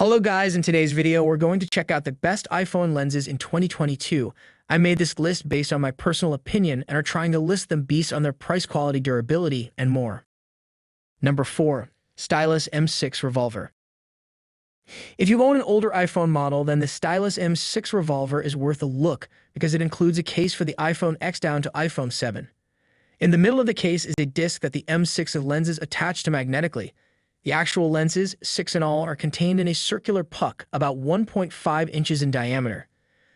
Hello guys, in today's video we're going to check out the best iPhone lenses in 2022. I made this list based on my personal opinion and are trying to list them based on their price, quality, durability, and more. Number 4. Stylus M6 Revolver. If you own an older iPhone model, then the Stylus M6 Revolver is worth a look because it includes a case for the iPhone X down to iPhone 7. In the middle of the case is a disc that the M6 lenses attach to magnetically. The actual lenses, 6 in all, are contained in a circular puck about 1.5 inches in diameter.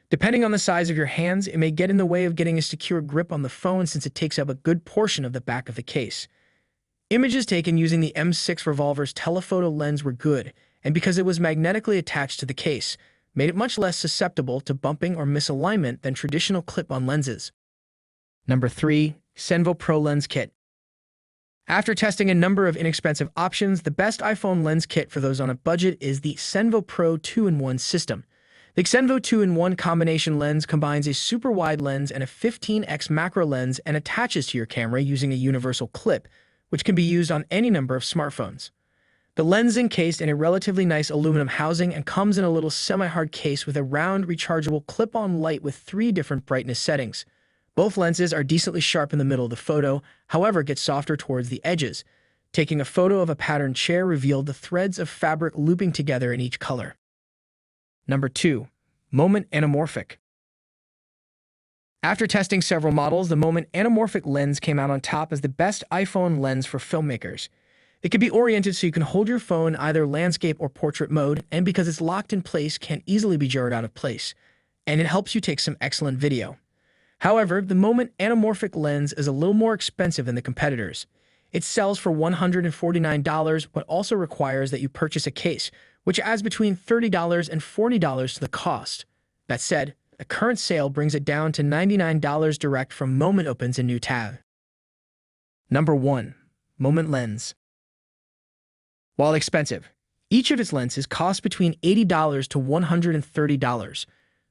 Depending on the size of your hands, it may get in the way of getting a secure grip on the phone since it takes up a good portion of the back of the case. Images taken using the M6 Revolver's telephoto lens were good, and because it was magnetically attached to the case, made it much less susceptible to bumping or misalignment than traditional clip-on lenses. Number 3. Senvo Pro Lens Kit. After testing a number of inexpensive options, the best iPhone lens kit for those on a budget is the Senvo Pro 2-in-1 system. The Xenvo 2-in-1 combination lens combines a super wide lens and a 15x macro lens and attaches to your camera using a universal clip, which can be used on any number of smartphones. The lens is encased in a relatively nice aluminum housing and comes in a little semi-hard case with a round rechargeable clip-on light with 3 different brightness settings. Both lenses are decently sharp in the middle of the photo, however get softer towards the edges. Taking a photo of a patterned chair revealed the threads of fabric looping together in each color. Number 2. Moment Anamorphic. After testing several models, the Moment Anamorphic lens came out on top as the best iPhone lens for filmmakers. It can be oriented so you can hold your phone in either landscape or portrait mode, and because it's locked in place, can't easily be jarred out of place. And it helps you take some excellent video. However, the Moment Anamorphic lens is a little more expensive than the competitors. It sells for $149, but also requires that you purchase a case, which adds between $30 and $40 to the cost. That said, a current sale brings it down to $99 direct from Moment opens a new tab. Number 1. Moment Lens. While expensive, each of its lenses costs between $80 to $130.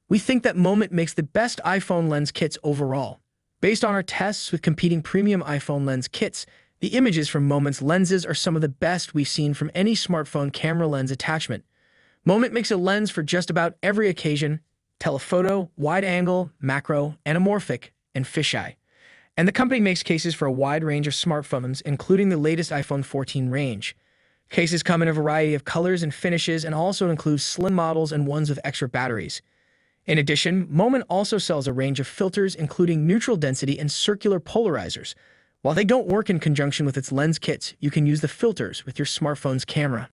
We think that Moment makes the best iPhone lens kits overall. Based on our tests with competing premium iPhone lens kits, the images from Moment's lenses are some of the best we've seen from any smartphone camera lens attachment. Moment makes a lens for just about every occasion: telephoto, wide-angle, macro, anamorphic, and fisheye. And the company makes cases for a wide range of smartphones, including the latest iPhone 14 range. Cases come in a variety of colors and finishes and also include slim models and ones with extra batteries. In addition, Moment also sells a range of filters including neutral density and circular polarizers. While they don't work in conjunction with its lens kits, you can use the filters with your smartphone's camera.